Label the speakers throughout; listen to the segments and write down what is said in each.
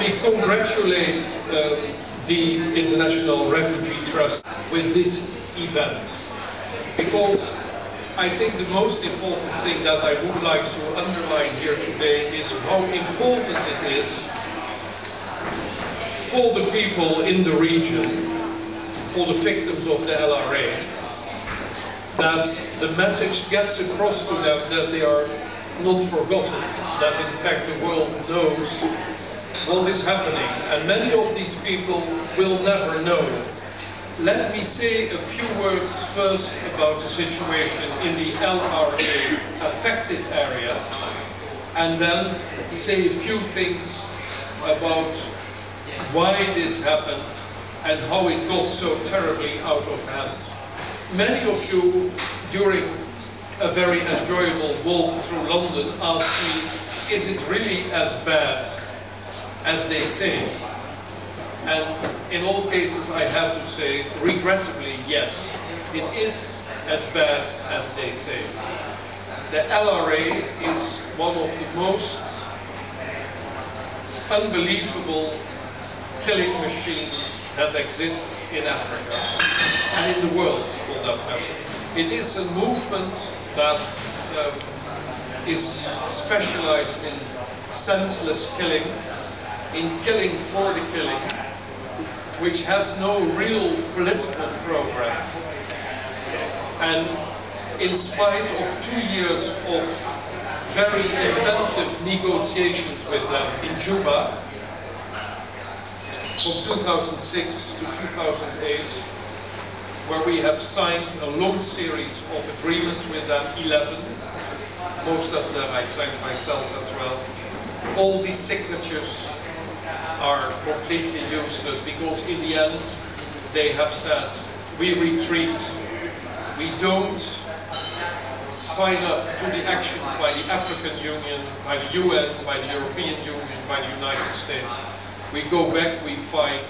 Speaker 1: we congratulate the International Refugee Trust with this event, because I think the most important thing that I would like to underline here today is how important it is for the people in the region, for the victims of the LRA, that the message gets across to them that they are not forgotten, that in fact the world knows what is happening, and many of these people will never know. Let me say a few words first about the situation in the LRA affected areas, and then say a few things about why this happened and how it got so terribly out of hand. Many of you, during a very enjoyable walk through London, asked me, is it really as bad as they say? And in all cases I have to say, regrettably, yes, it is as bad as they say. The LRA is one of the most unbelievable killing machines that exists in Africa and in the world, for that matter. It is a movement that is specialized in senseless killing, in killing for the killing, which has no real political program. And in spite of 2 years of very intensive negotiations with them in Juba, from 2006 to 2008, where we have signed a long series of agreements with them, 11. Most of them I signed myself as well. All these signatures are completely useless, because in the end they have said, we retreat, we don't sign up to the actions by the African Union, by the UN, by the European Union, by the United States. We go back, we fight,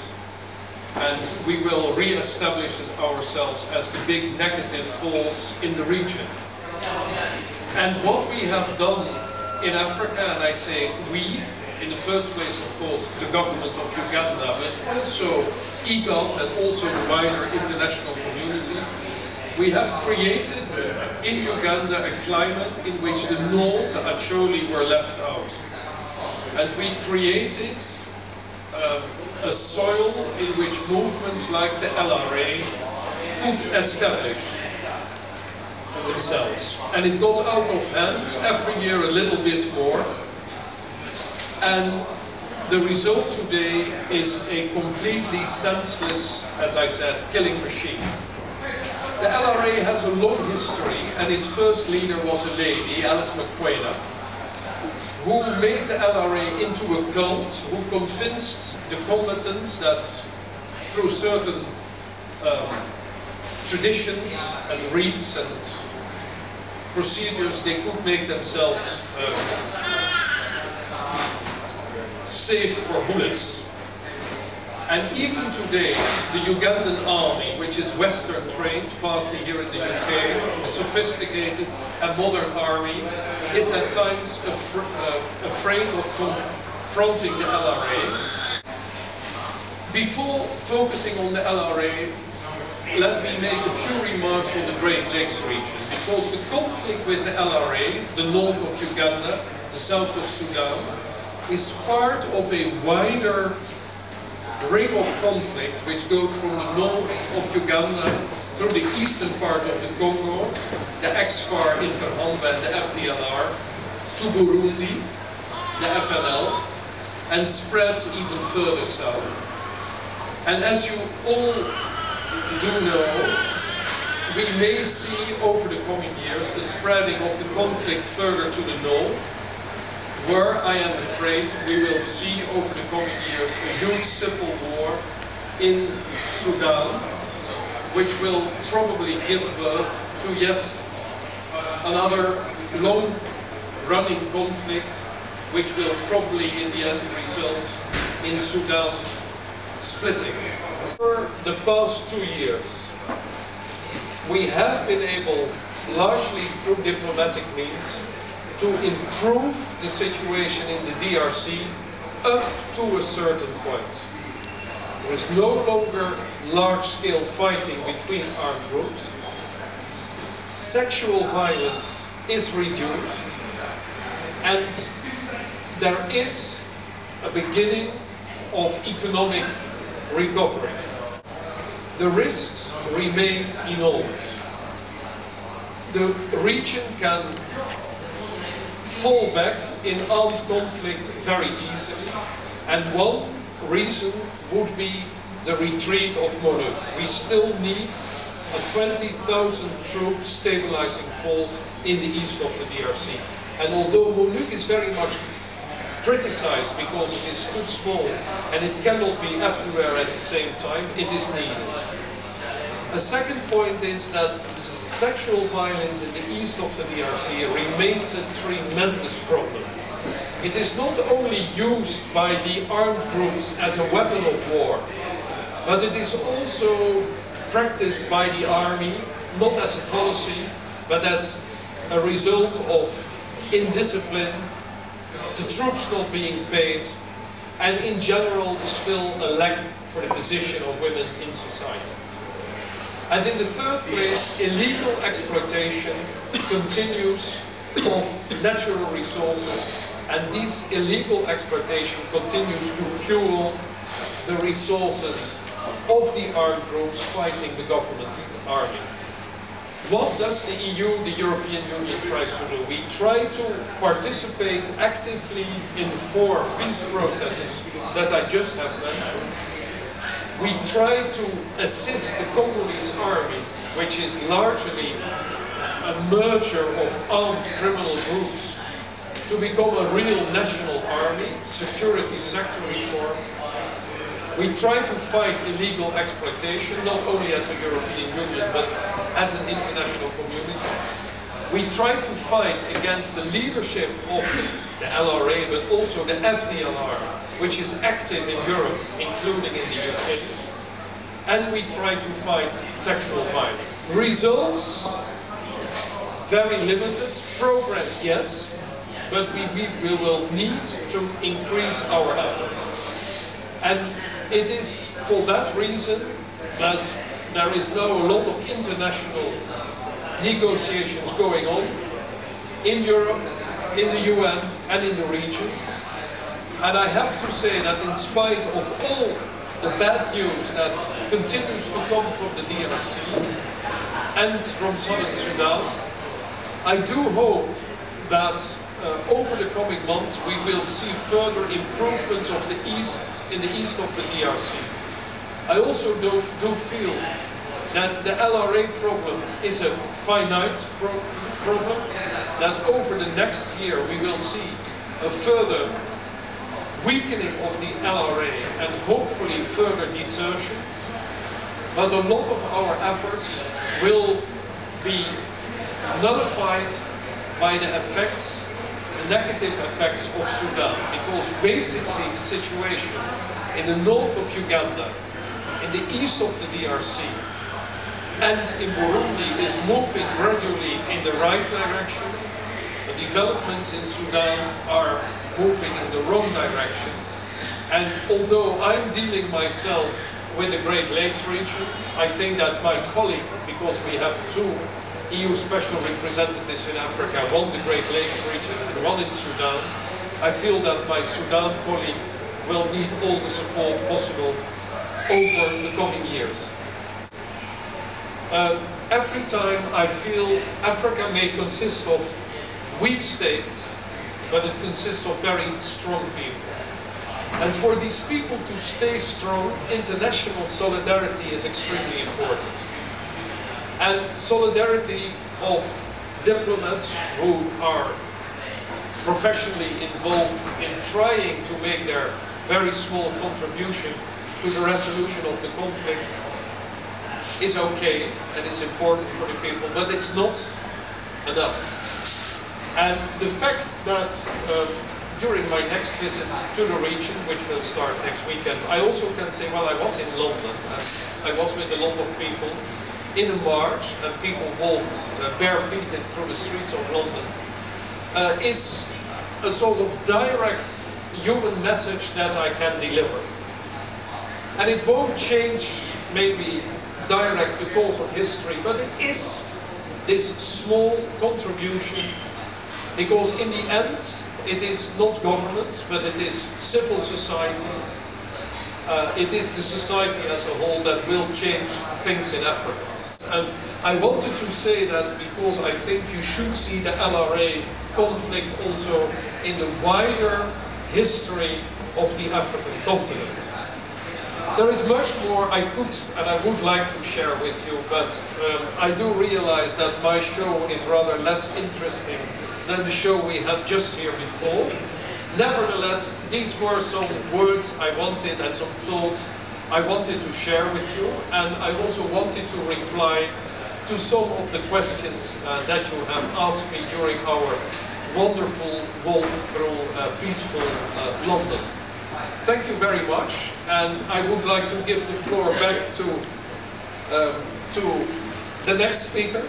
Speaker 1: and we will re-establish ourselves as the big negative force in the region. And what we have done in Africa, and I say we, in the first place, of course, the government of Uganda, but also IGAD and also the wider international community, we have created in Uganda a climate in which the North, the Acholi, were left out. And we created a soil in which movements like the LRA could establish themselves. And it got out of hand, every year a little bit more. And the result today is a completely senseless, as I said, killing machine. The LRA has a long history, and its first leader was a lady, Alice McQuaid, who made the LRA into a cult, who convinced the combatants that through certain traditions and rites and procedures they could make themselves safe for bullets. And even today, the Ugandan army, which is Western trained, partly here in the UK, a sophisticated and modern army, is at times afraid of confronting the LRA. Before focusing on the LRA, let me make a few remarks on the Great Lakes region, because the conflict with the LRA, the north of Uganda, the south of Sudan, is part of a wider ring of conflict which goes from the north of Uganda through the eastern part of the Congo, the ex-FAR Interhamba and the FDLR, to Burundi, the FNL, and spreads even further south. And as you all do know, we may see over the coming years the spreading of the conflict further to the north, where I am afraid we will see over the coming years a huge civil war in Sudan, which will probably give birth to yet another long-running conflict, which will probably in the end result in Sudan splitting. For the past 2 years, we have been able, largely through diplomatic means, to improve the situation in the DRC up to a certain point. There is no longer large-scale fighting between armed groups. Sexual violence is reduced, and there is a beginning of economic recovery. The risks remain enormous. The region can fall back in armed conflict very easily, and one reason would be the retreat of MONUC. We still need a 20,000 troop stabilizing force in the east of the DRC. And although MONUC is very much criticized because it is too small and it cannot be everywhere at the same time, it is needed. A second point is that sexual violence in the east of the DRC remains a tremendous problem. It is not only used by the armed groups as a weapon of war, but it is also practiced by the army, not as a policy, but as a result of indiscipline, the troops not being paid, and in general still a lack for the position of women in society. And in the third place, illegal exploitation continues of natural resources, and this illegal exploitation continues to fuel the resources of the armed groups fighting the government army. What does the EU, the European Union, tries to do? We try to participate actively in the 4 peace processes that I just have mentioned. We try to assist the Congolese army, which is largely a merger of armed criminal groups, to become a real national army, security sector reform. We try to fight illegal exploitation, not only as a European Union, but as an international community. We try to fight against the leadership of the LRA, but also the FDLR, which is active in Europe, including in the UK. And we try to fight sexual violence. Results, very limited. Progress, yes, but we will need to increase our efforts. And it is for that reason that there is now a lot of international negotiations going on in Europe, in the UN and in the region. And I have to say that in spite of all the bad news that continues to come from the DRC and from Southern Sudan, I do hope that over the coming months we will see further improvements of in the east of the DRC. I also do feel that the LRA problem is a finite problem, that over the next year we will see a further weakening of the LRA and hopefully further desertions. But a lot of our efforts will be nullified by the effects, the negative effects of Sudan, because basically the situation in the north of Uganda, in the east of the DRC, and in Burundi is moving gradually in the right direction. The developments in Sudan are moving in the wrong direction. And although I'm dealing myself with the Great Lakes region, I think that my colleague, because we have 2 EU special representatives in Africa, one the Great Lakes region and one in Sudan, I feel that my Sudan colleague will need all the support possible over the coming years. Every time I feel Africa may consist of weak states, but it consists of very strong people. And for these people to stay strong, international solidarity is extremely important. And solidarity of diplomats who are professionally involved in trying to make their very small contribution to the resolution of the conflict is okay, and it's important for the people, but it's not enough. And the fact that during my next visit to the region, which will start next weekend, I also can say, well, I was in London, and I was with a lot of people in a march, and people walked barefooted through the streets of London, is a sort of direct human message that I can deliver. And it won't change maybe direct the course of history, but it is this small contribution, because in the end it is not government, but it is civil society. It is the society as a whole that will change things in Africa. And I wanted to say that because I think you should see the LRA conflict also in the wider history of the African continent. There is much more I could and I would like to share with you, but I do realize that my show is rather less interesting than the show we had just here before. Nevertheless, these were some words I wanted and some thoughts I wanted to share with you, and I also wanted to reply to some of the questions that you have asked me during our wonderful walk through peaceful London. Thank you very much, and I would like to give the floor back to the next speaker.